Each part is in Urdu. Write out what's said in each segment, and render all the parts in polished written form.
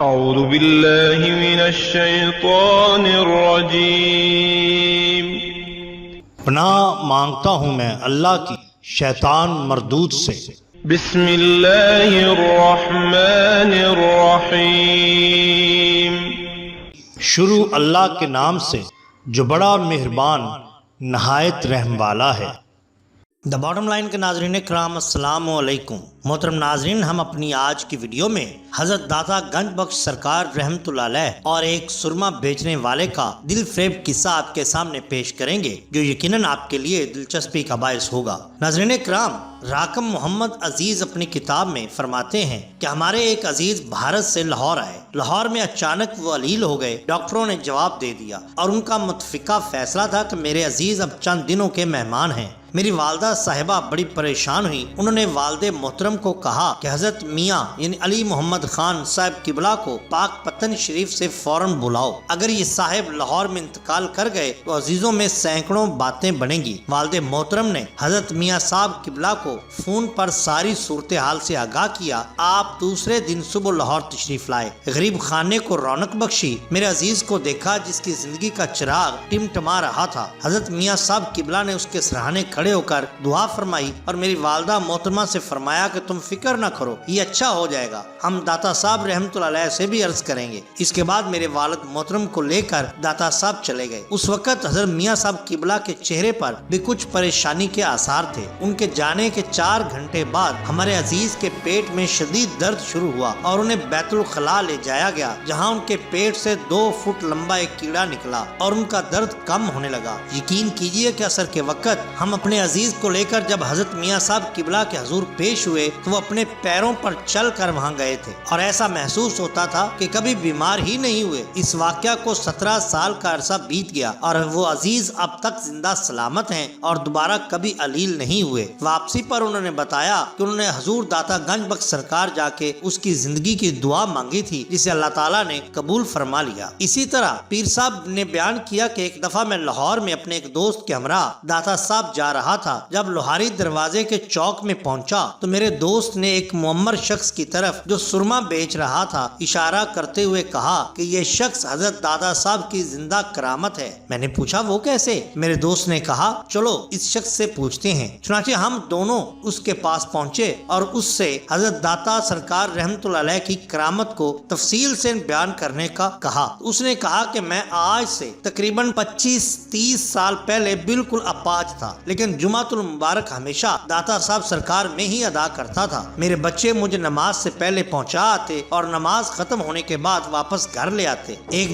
اعوذ باللہ من الشیطان الرجیم۔ پناہ مانگتا ہوں میں اللہ کی شیطان مردود سے۔ بسم اللہ الرحمن الرحیم۔ شروع اللہ کے نام سے جو بڑا مہربان نہایت رحم والا ہے۔ دا باٹم لائن کے ناظرین کرام السلام علیکم۔ محترم ناظرین، ہم اپنی آج کی ویڈیو میں حضرت داتا گنج بخش سرکار رحمت اللہ علیہ اور ایک سرما بیچنے والے کا دل فریب قصہ آپ کے سامنے پیش کریں گے جو یقیناً آپ کے لیے دلچسپی کا باعث ہوگا۔ ناظرین کرام، راکم محمد عزیز اپنی کتاب میں فرماتے ہیں کہ ہمارے ایک عزیز بھارت سے لاہور آئے۔ لاہور میں اچانک وہ علیل ہو گئے۔ ڈاکٹروں نے جواب دے دیا اور ان کا متفقہ فیصلہ تھا کہ میرے عزیز اب چند دنوں کے مہمان ہیں۔ میری والدہ صاحبہ بڑی پریشان ہوئی۔ انہوں نے والد محترم کو کہا کہ حضرت میاں یعنی علی محمد خان صاحب قبلہ کو پاک پتن شریف سے فوراً بلاؤ۔ اگر یہ صاحب لاہور میں انتقال کر گئے تو عزیزوں میں سینکڑوں باتیں بنیں گی۔ والد محترم نے حضرت میاں صاحب قبلہ کو فون پر ساری صورتحال سے آگاہ کیا۔ آپ دوسرے دن صبح لاہور تشریف لائے۔ غریب خانے کو رونق بخشی۔ میرے عزیز کو دیکھا جس کی زندگی کا چراغ ٹمٹما رہا تھا۔ حضرت میاں صاحب قبلہ نے اس کے سرہانے کھڑے ہو کر دعا فرمائی اور میری والدہ محترمہ سے فرمایا کہ تم فکر نہ کرو، یہ اچھا ہو جائے گا۔ ہم داتا صاحب رحمت اللہ علیہ سے بھی عرض کریں گے۔ اس کے بعد میرے والد محترم کو لے کر داتا صاحب چلے گئے۔ اس وقت حضرت میاں صاحب قبلہ کے چہرے پر بھی کچھ پریشانی کے آثار تھے۔ ان کے جانے کے 4 گھنٹے بعد ہمارے عزیز کے پیٹ میں شدید درد شروع ہوا اور انہیں بیت الخلا لے جایا گیا، جہاں ان کے پیٹ سے 2 فٹ لمبا ایک کیڑا نکلا اور ان کا درد کم ہونے لگا۔ یقین کیجئے کہ عصر کے وقت ہم اپنے عزیز کو لے کر جب حضرت میاں صاحب قبلہ کے حضور پیش ہوئے تو وہ اپنے پیروں پر چل کر وہاں گئے تھے اور ایسا محسوس ہوتا تھا کہ کبھی بیمار ہی نہیں ہوئے۔ اس واقعہ کو 17 سال کا عرصہ بیت گیا اور وہ عزیز اب تک زندہ سلامت ہیں اور دوبارہ کبھی علیل نہیں ہوئے۔ واپسی پر انہوں نے بتایا کہ انہوں نے حضور داتا گنج بخش سرکار جا کے اس کی زندگی کی دعا مانگی تھی جسے اللہ تعالیٰ نے قبول فرما لیا۔ اسی طرح پیر صاحب نے بیان کیا کہ ایک دفعہ میں لاہور میں اپنے ایک دوست کے ہمراہ داتا صاحب جا رہا تھا۔ جب لوہاری دروازے کے چوک میں پہنچا تو میرے دوست نے ایک معمر شخص کی طرف جو سرما بیچ رہا تھا اشارہ کرتے ہوئے کہا کہ یہ شخص حضرت دادا صاحب کی زندہ کرامت ہے۔ میں نے پوچھا وہ کیسے؟ میرے دوست نے کہا چلو اس شخص سے پوچھتے ہیں۔ چنانچہ ہم دونوں اس کے پاس پہنچے اور اس سے حضرت داتا سرکار رحمت اللہ علیہ کی کرامت کو تفصیل سے بیان کرنے کا کہا۔ اس نے کہا کہ میں آج سے تقریباً 25-30 سال پہلے بالکل اپاہج تھا، لیکن جمعۃ المبارک ہمیشہ داتا صاحب سرکار میں ہی ادا کرتا تھا۔ میرے بچے مجھے نماز سے پہلے پہنچا آتے اور نماز ختم ہونے کے بعد واپس گھر لے آتے۔ ایک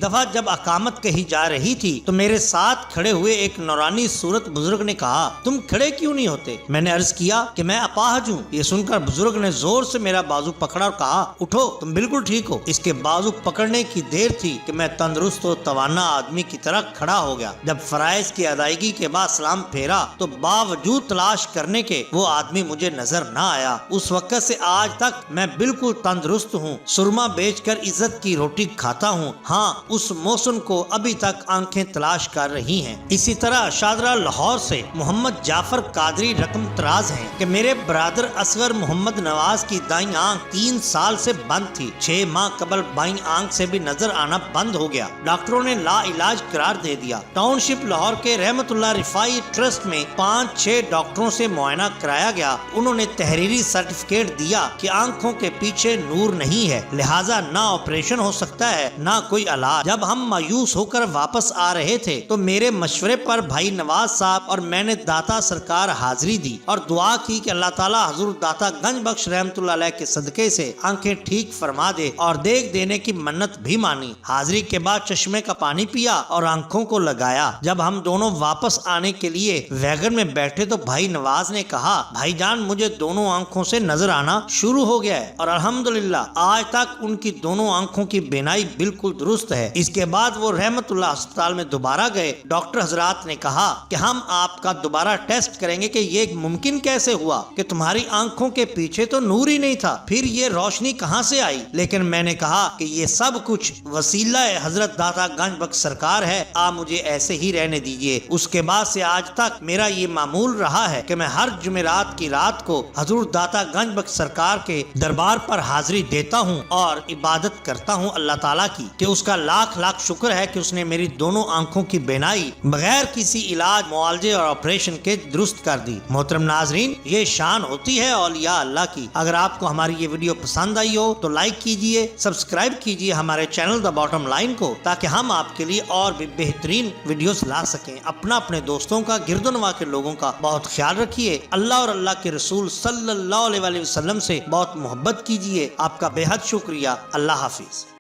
دفعہ جب اقامت کہی جا رہی تھی تو میرے ساتھ کھڑے ہوئے ایک نورانی صورت بزرگ نے کہا تم کھڑے کیوں نہیں ہوتے؟ میں نے عرض کیا کہ میں اپاہج ہوں۔ یہ سن کر بزرگ نے زور سے میرا بازو پکڑا اور کہا اٹھو، تم بالکل ٹھیک ہو۔ اس کے بازو پکڑنے کی دیر تھی کہ میں تندرست و توانا آدمی کی طرح کھڑا ہو گیا۔ جب فرائض کی ادائیگی کے بعد سلام پھیرا تو باوجود تلاش کرنے کے وہ آدمی مجھے نظر نہ آیا۔ اس وقت سے آج تک میں بالکل تندرست ہوں، سرما بیچ کر عزت کی روٹی کھاتا ہوں۔ ہاں، اس موسم کو ابھی تک آنکھیں تلاش کر رہی ہیں۔ اسی طرح شادرہ لاہور سے محمد جعفر قادری رقم تراز ہیں کہ میرے برادر اصغر محمد نواز کی دائیں آنکھ 3 سال سے بند تھی۔ 6 ماہ قبل بائیں آنکھ سے بھی نظر آنا بند ہو گیا۔ ڈاکٹروں نے لا علاج قرار دے دیا۔ ٹاؤن شپ لاہور کے رحمت اللہ رفاعی ٹرسٹ میں 5-6 ڈاکٹروں سے معائنہ کرایا گیا۔ انہوں نے تحریری سرٹیفکیٹ دیا کہ آنکھوں کے پیچھے نور نہیں ہے، لہٰذا نہ آپریشن ہو سکتا ہے نہ کوئی علاج۔ جب ہم مایوس ہو کر واپس آ رہے تھے تو میرے مشورے پر بھائی نواز صاحب اور میں نے داتا سرکار حاضری دی اور دعا کی کہ اللہ تعالیٰ حضور داتا گنج بخش رحمت اللہ علیہ کے صدقے سے آنکھیں ٹھیک فرما دے اور دیکھ دینے کی منت بھی مانی۔ حاضری کے بعد چشمے کا پانی پیا اور آنکھوں کو لگایا۔ جب ہم دونوں واپس آنے کے لیے ویگن میں بیٹھے تو بھائی نواز نے کہا بھائی جان مجھے دونوں آنکھوں سے نظر آنا شروع ہو گیا ہے اور الحمدللہ آج تک ان کی دونوں آنکھوں کی بینائی بالکل درست ہے۔ اس کے بعد وہ رحمت اللہ ہسپتال میں دوبارہ گئے۔ ڈاکٹر حضرات نے کہا کہ ہم آپ کا دوبارہ ٹیسٹ کریں گے کہ یہ ممکن کیسے ہوا کہ تمہاری آنکھوں کے پیچھے تو نور ہی نہیں تھا، پھر یہ روشنی کہاں سے آئی؟ لیکن میں نے کہا کہ یہ سب کچھ وسیلہ حضرت داتا گنج بخش سرکار ہے ہے آپ مجھے ایسے ہی رہنے دیجئے۔ اس کے بعد سے آج تک میرا یہ معمول رہا ہے کہ میں ہر جمعرات کی رات کو حضور داتا گنج بخش سرکار کے دربار پر حاضری دیتا ہوں اور عبادت کرتا ہوں اللہ تعالیٰ کی کہ اس کا لاکھ لاکھ شکر ہے کہ اس نے میری دونوں آنکھوں کی بینائی بغیر کسی علاج معالجے اور آپریشن کے درست کر دی۔ محترم ناظرین، یہ شان ہوتی ہے اولیاء اللہ کی۔ اگر آپ کو ہماری یہ ویڈیو پسند آئی ہو تو لائک کیجئے، سبسکرائب کیجئے ہمارے چینل دا باٹم لائن کو، تاکہ ہم آپ کے لیے اور بھی بہترین ویڈیوز لا سکیں۔ اپنے دوستوں کا، گرد و نواح کے لوگوں کا بہت خیال رکھیے۔ اللہ اور اللہ کے رسول صلی اللہ علیہ وسلم سے بہت محبت کیجئے۔ آپ کا بے حد شکریہ۔ اللہ حافظ۔